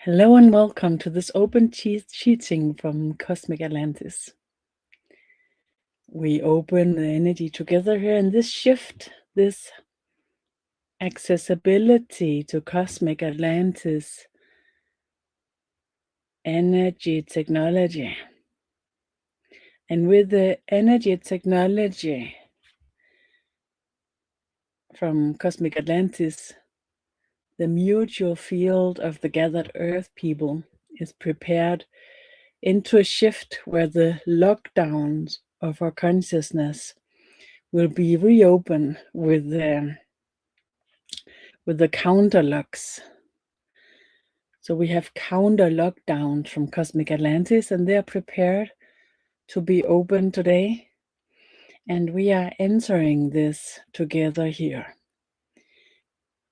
Hello and welcome to this open teaching from Cosmic Atlantis. We open the energy together here in this shift, this accessibility to Cosmic Atlantis energy technology. And with the energy technology from Cosmic Atlantis, the mutual field of the gathered Earth people is prepared into a shift where the lockdowns of our consciousness will be reopened with the counter locks. So we have counter lockdowns from Cosmic Atlantis, and they are prepared to be open today. And we are entering this together here.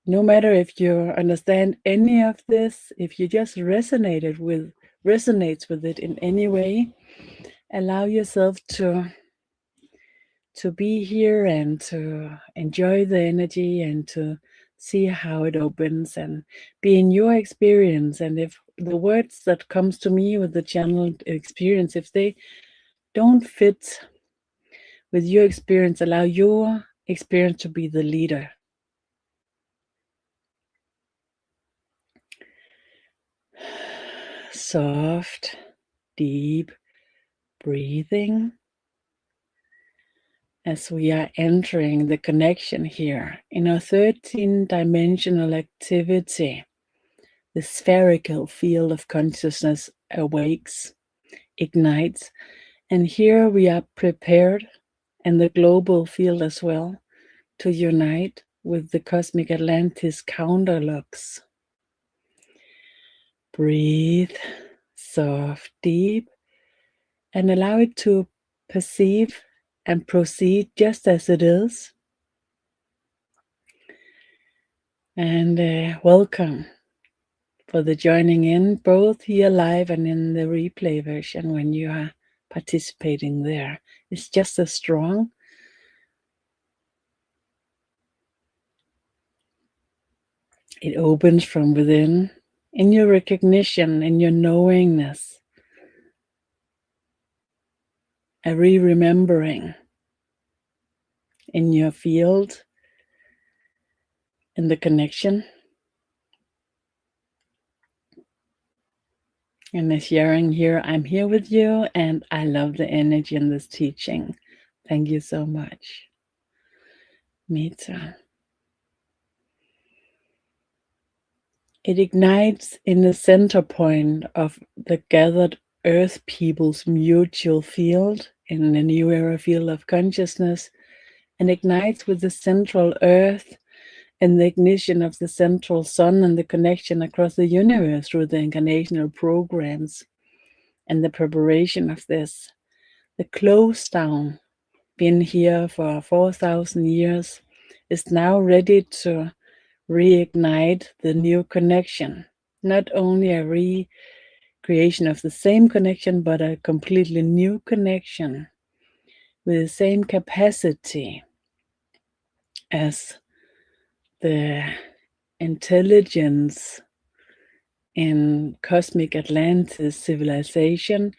No matter if you understand any of this, if you just resonates with it in any way, allow yourself to be here and to enjoy the energy and to see how it opens and be in your experience. And if the words that comes to me with the channeled experience, if they don't fit with your experience, allow your experience to be the leader. Soft, deep breathing as we are entering the connection here in our 13-dimensional activity. The spherical field of consciousness awakes, ignites, and here we are prepared, and the global field as well, to unite with the Cosmic Atlantis counterlocks. Breathe soft, deep, and allow it to perceive and proceed just as it is. And welcome for the joining in, both here live and in the replay version when you are participating there. It's just as strong. It opens from within, in your recognition, in your knowingness, a remembering in your field, in the connection, and the sharing here. I'm here with you, and I love the energy in this teaching. Thank you so much. Me too. It ignites in the center point of the gathered Earth people's mutual field, in the new era field of consciousness, and ignites with the central Earth and the ignition of the central sun and the connection across the universe through the incarnational programs and the preparation of this. The close down, been here for 4,000 years, is now ready to reignite the new connection. Not only a recreation of the same connection, but a completely new connection with the same capacity as the intelligence in Cosmic Atlantis civilization,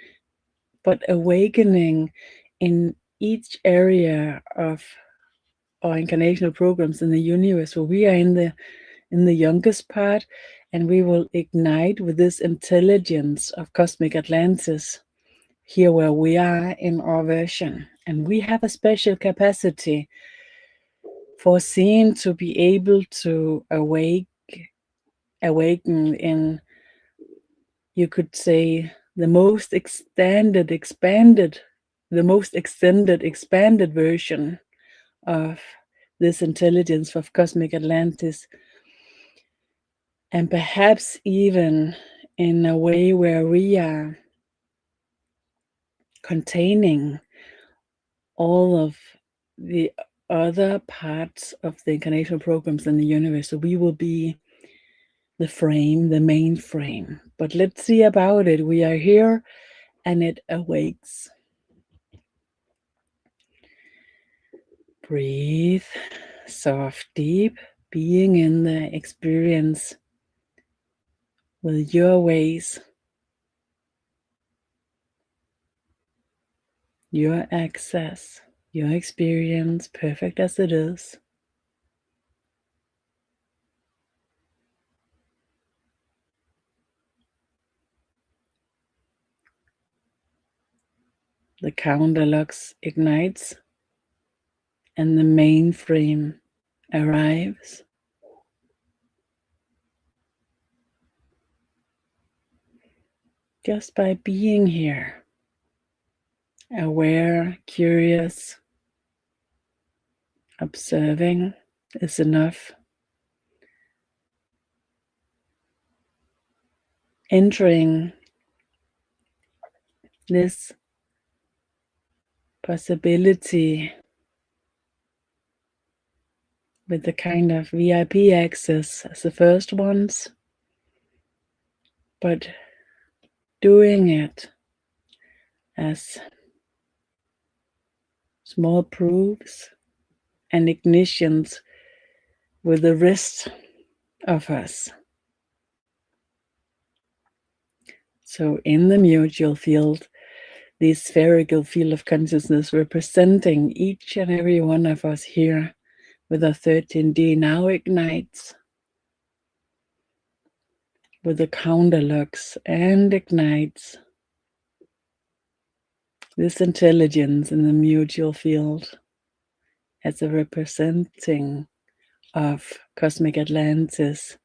but awakening in each area of our incarnational programs in the universe. So we are in the youngest part, and we will ignite with this intelligence of Cosmic Atlantis here where we are in our version. And we have a special capacity foreseen to be able to awaken in, you could say, the most extended version of this intelligence of Cosmic Atlantis, and perhaps even in a way where we are containing all of the other parts of the incarnational programs in the universe. So we will be the frame, the main frame. But let's see about it. We are here, and it awakes. Breathe soft, deep, being in the experience with your ways, your access, your experience, perfect as it is. The counterlux ignites and the mainframe arrives. Just by being here, aware, curious, observing is enough. Entering this possibility with the kind of VIP access as the first ones, but doing it as small proofs and ignitions with the rest of us. So in the mutual field, the spherical field of consciousness representing each and every one of us here with a 13D now ignites with the counterlux and ignites this intelligence in the mutual field as a representing of Cosmic Atlantis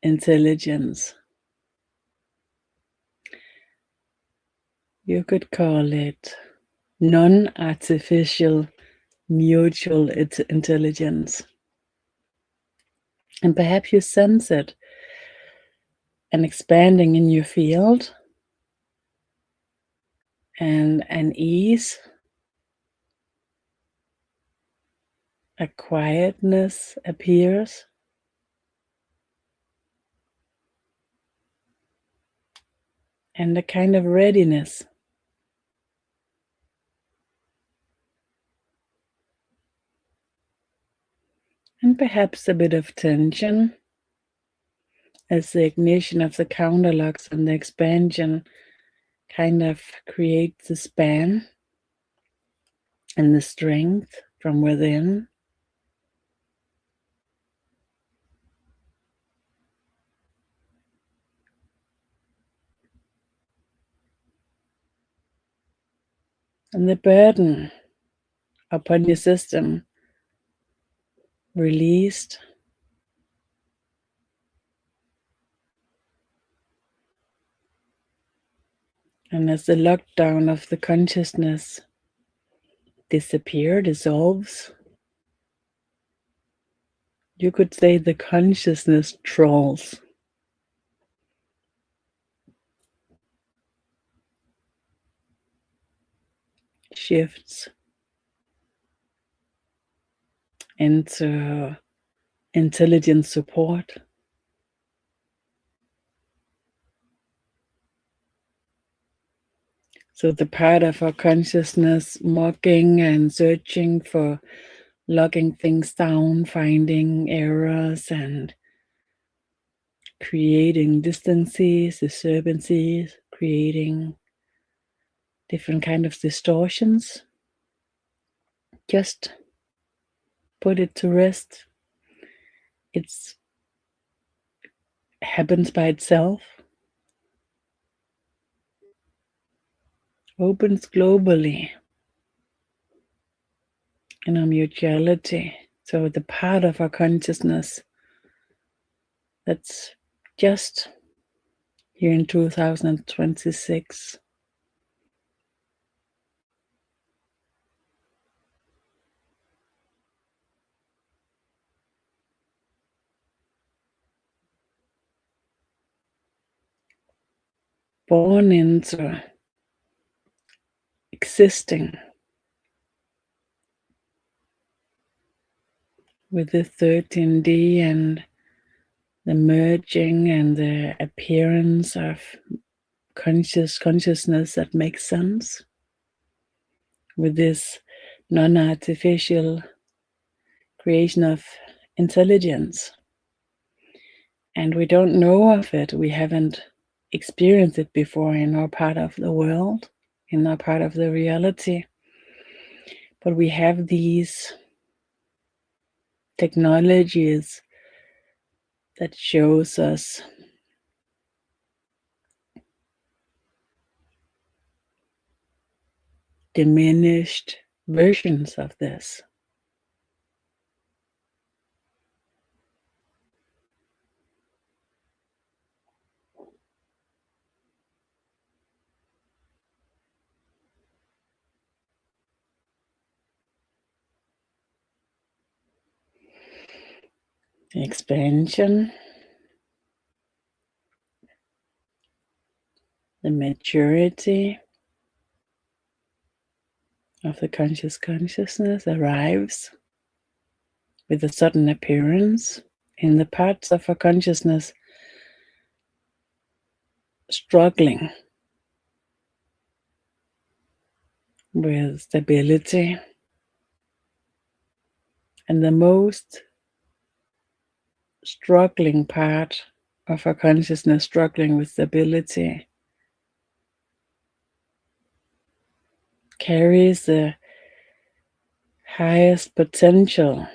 intelligence. You could call it non-artificial mutual intelligence. And perhaps you sense it and expanding in your field, and an ease, a quietness appears. And a kind of readiness. And perhaps a bit of tension as the ignition of the counterlux and the expansion kind of creates the span and the strength from within. And the burden upon your system released. And as the lockdown of the consciousness dissolves, you could say the consciousness trolls. Shifts into intelligent support. So the part of our consciousness mocking and searching for logging things down, finding errors and creating distances, disturbances, creating different kind of distortions. Just put it to rest. It happens by itself. Opens globally in our mutuality. So the part of our consciousness that's just here in 2026. Born into existing with the 13D and the merging and the appearance of consciousness that makes sense with this non-artificial creation of intelligence. And we don't know of it. We haven't experienced it before in our part of the world, in our part of the reality. But we have these technologies that shows us diminished versions of this. The expansion, the maturity of the consciousness arrives with a sudden appearance in the parts of our consciousness struggling with stability. And the most struggling part of our consciousness struggling with stability carries the highest potential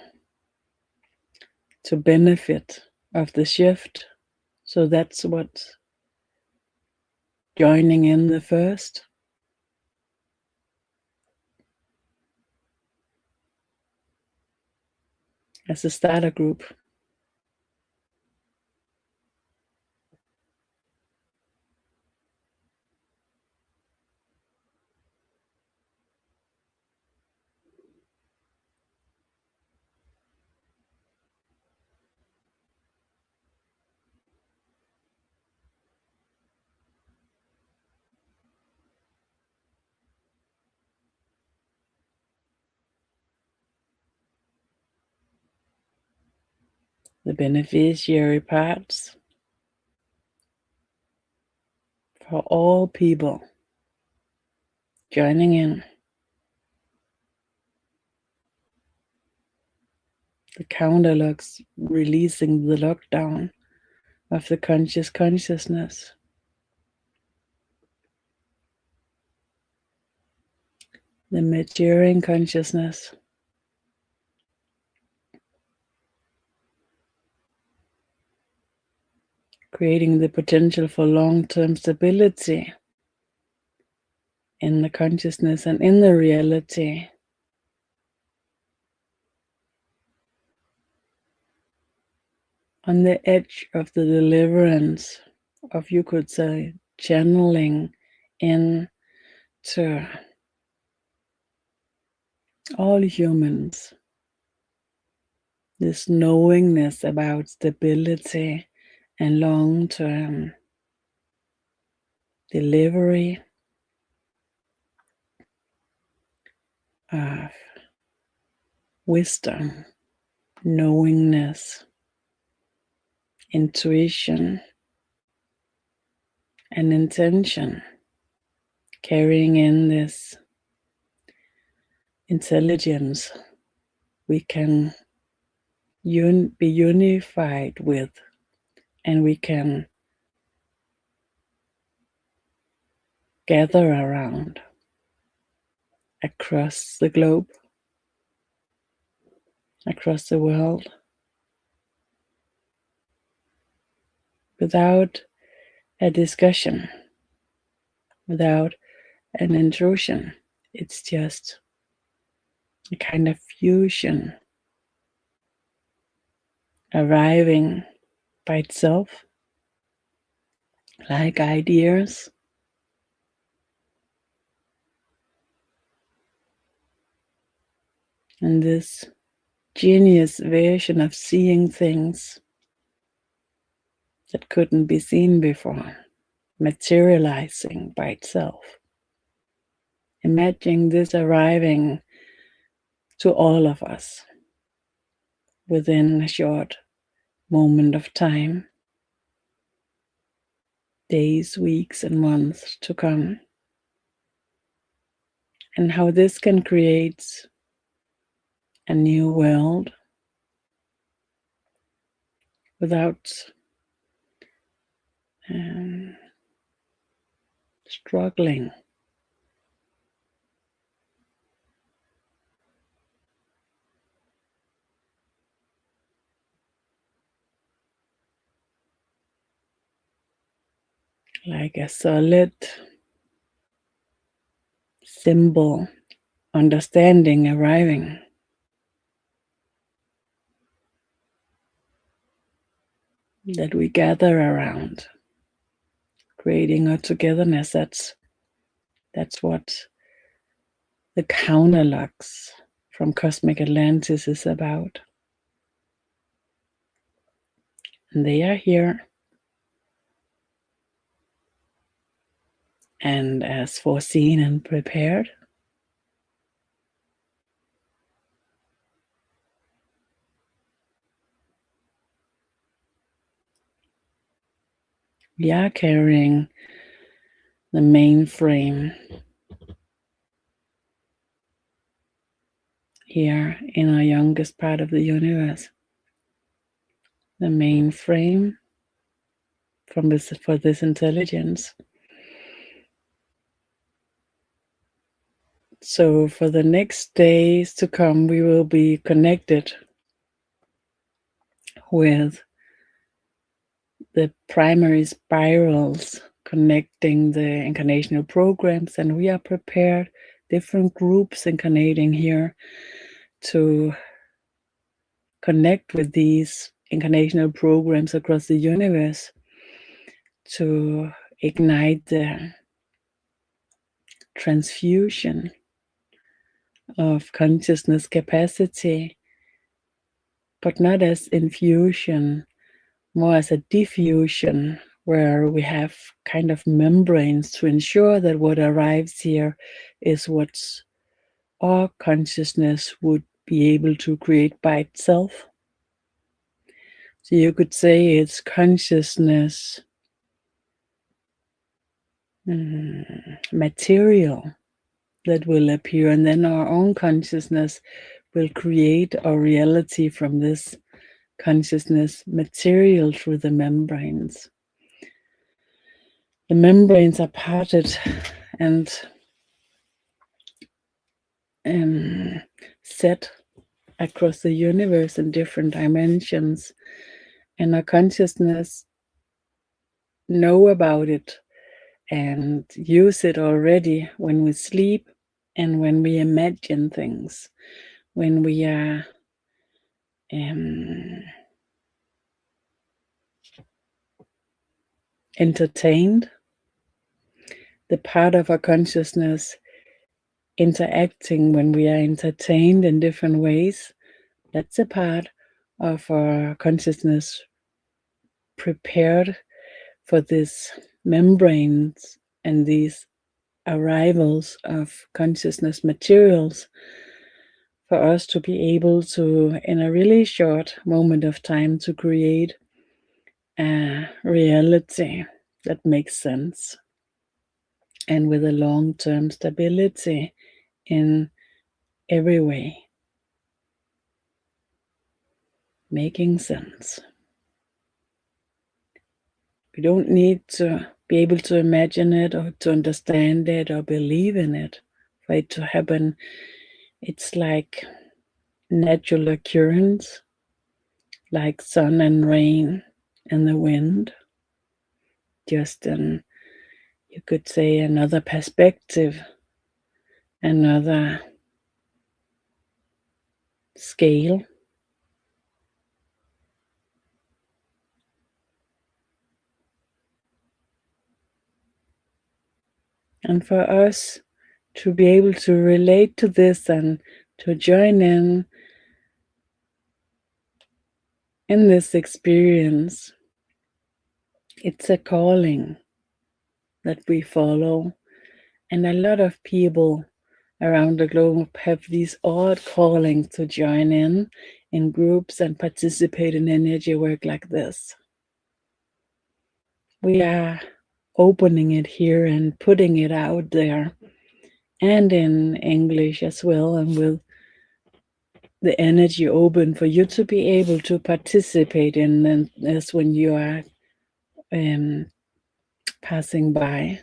to benefit of the shift. So that's what joining in the first. As a starter group. The beneficiary parts for all people joining in. The counterlocks releasing the lockdown of the consciousness. The maturing consciousness. Creating the potential for long-term stability in the consciousness and in the reality. On the edge of the deliverance of, you could say, channeling into all humans. This knowingness about stability and long-term delivery of wisdom, knowingness, intuition, and intention, carrying in this intelligence we can be unified with, and we can gather around across the globe, across the world, without a discussion, without an intrusion. It's just a kind of fusion arriving by itself, like ideas. And this genius version of seeing things that couldn't be seen before, materializing by itself. Imagine this arriving to all of us within a short moment of time, days, weeks, and months to come, and how this can create a new world without struggling. Like a solid symbol, understanding arriving. That we gather around, creating a togetherness. That's what the counterlux from Cosmic Atlantis is about. And they are here. And as foreseen and prepared, we are carrying the mainframe here in our youngest part of the universe. The mainframe for this intelligence. So for the next days to come, we will be connected with the primary spirals connecting the incarnational programs, and we are prepared, different groups incarnating here, to connect with these incarnational programs across the universe to ignite the transfusion of consciousness capacity, but not as infusion, more as a diffusion, where we have kind of membranes to ensure that what arrives here is what our consciousness would be able to create by itself. So you could say it's consciousness material that will appear, and then our own consciousness will create our reality from this consciousness material through the membranes. The membranes are parted and set across the universe in different dimensions, and our consciousness know about it and use it already when we sleep and when we imagine things, when we are entertained. The part of our consciousness interacting when we are entertained in different ways, that's a part of our consciousness prepared for these membranes and these arrivals of consciousness materials, for us to be able to, in a really short moment of time, to create a reality that makes sense and with a long-term stability in every way, making sense. We don't need to be able to imagine it or to understand it or believe in it for it to happen. It's like natural occurrence, like sun and rain and the wind. Just you could say another perspective, another scale. And for us to be able to relate to this and to join in this experience, it's a calling that we follow. And a lot of people around the globe have these odd callings to join in groups and participate in energy work like this. We are opening it here and putting it out there, and in English as well, and with the energy open for you to be able to participate in this when you are passing by,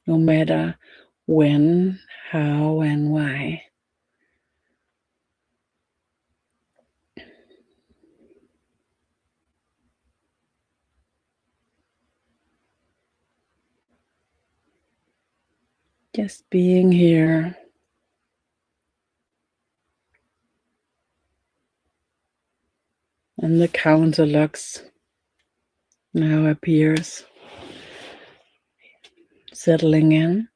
no matter when, how, and why. Just being here. And the counterlocks now appears, settling in.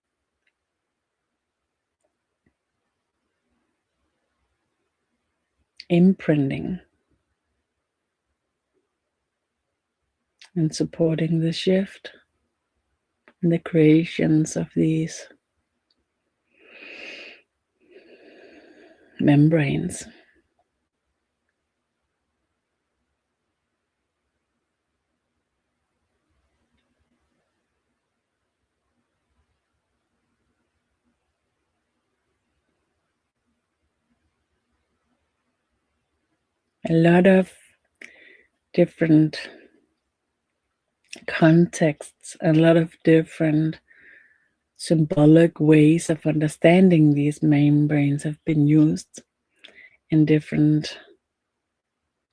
Imprinting and supporting the shift and the creations of these membranes. A lot of different contexts, a lot of different symbolic ways of understanding these membranes have been used in different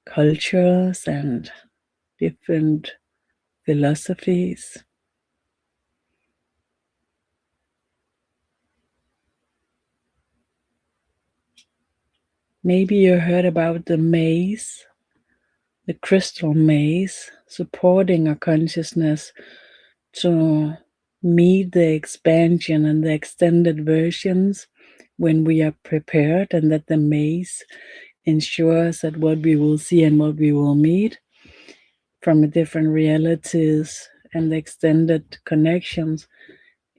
cultures and different philosophies. Maybe you heard about the maze, the crystal maze, supporting our consciousness to meet the expansion and the extended versions when we are prepared, and that the maze ensures that what we will see and what we will meet from different realities and the extended connections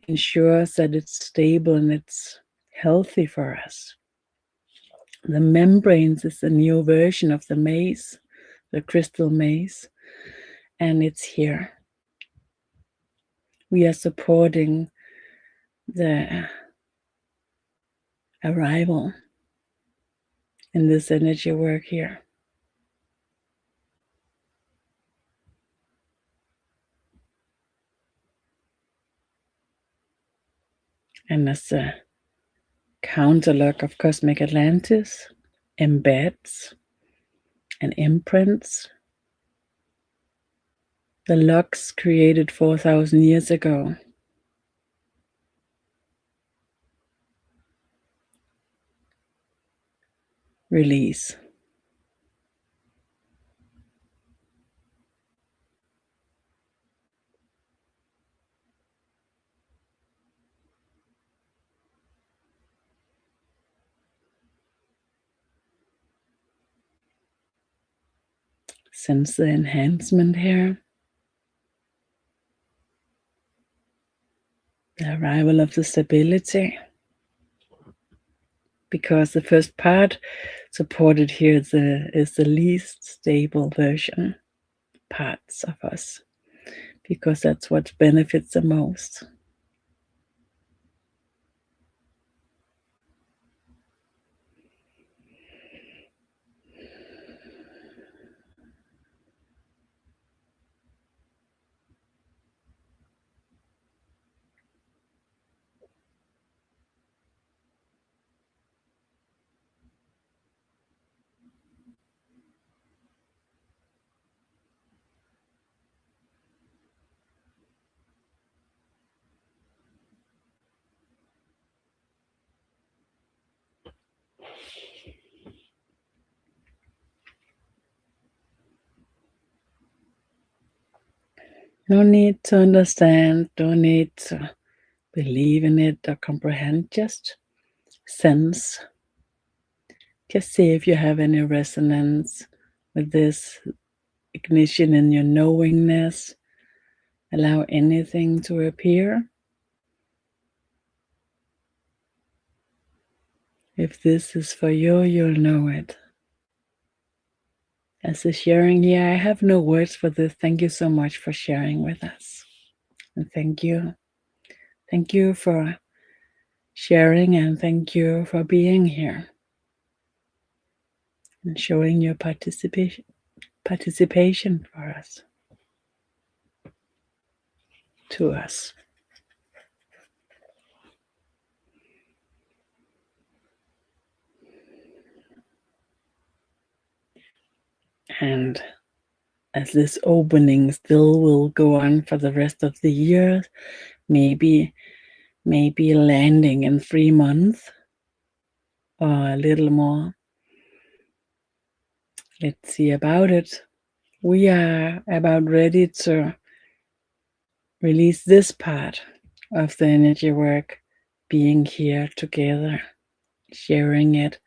ensures that it's stable and it's healthy for us. The membranes is a new version of the maze, the crystal maze, and it's here. We are supporting the arrival in this energy work here. And as the counterlock of Cosmic Atlantis embeds and imprints, the locks created 4,000 years ago release. Sense the enhancement here. The arrival of the stability. Because the first part supported here is the least stable version, parts of us. Because that's what benefits the most. No need to understand, no need to believe in it or comprehend, just sense. Just see if you have any resonance with this ignition in your knowingness. Allow anything to appear. If this is for you, you'll know it. As a sharing here, I have no words for this. Thank you so much for sharing with us. And thank you. Thank you for sharing, and thank you for being here and showing your participation for us. to us. And as this opening still will go on for the rest of the year, maybe landing in 3 months or a little more. Let's see about it. We are about ready to release this part of the energy work, being here together, sharing it,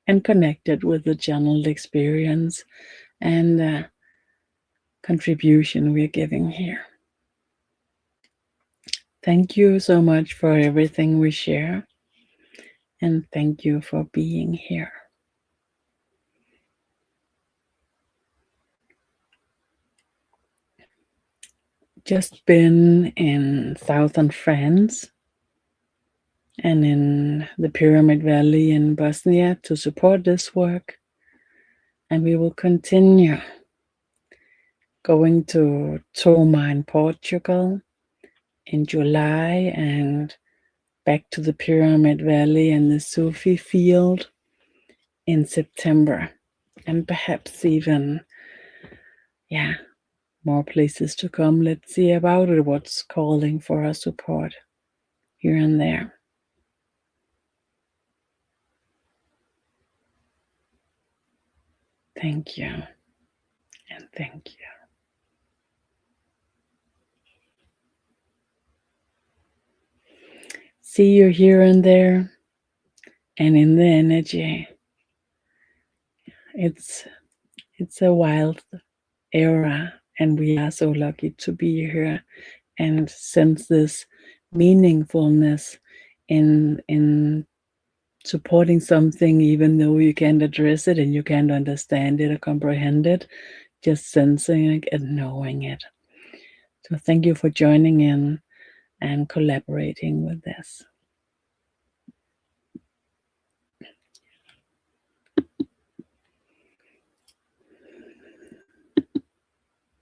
and connected with the channeled experience and contribution we're giving here. Thank you so much for everything we share, and thank you for being here. Just been in southern France and in the Pyramid Valley in Bosnia to support this work, and we will continue going to Toma in Portugal in July and back to the Pyramid Valley and the Sufi field in September, and perhaps even more places to come. Let's see about it, what's calling for our support here and there. Thank you, and thank you. See you here and there, and in the energy. It's a wild era, and we are so lucky to be here and sense this meaningfulness in supporting something, even though you can't address it and you can't understand it or comprehend it, just sensing it and knowing it. So thank you for joining in and collaborating with this.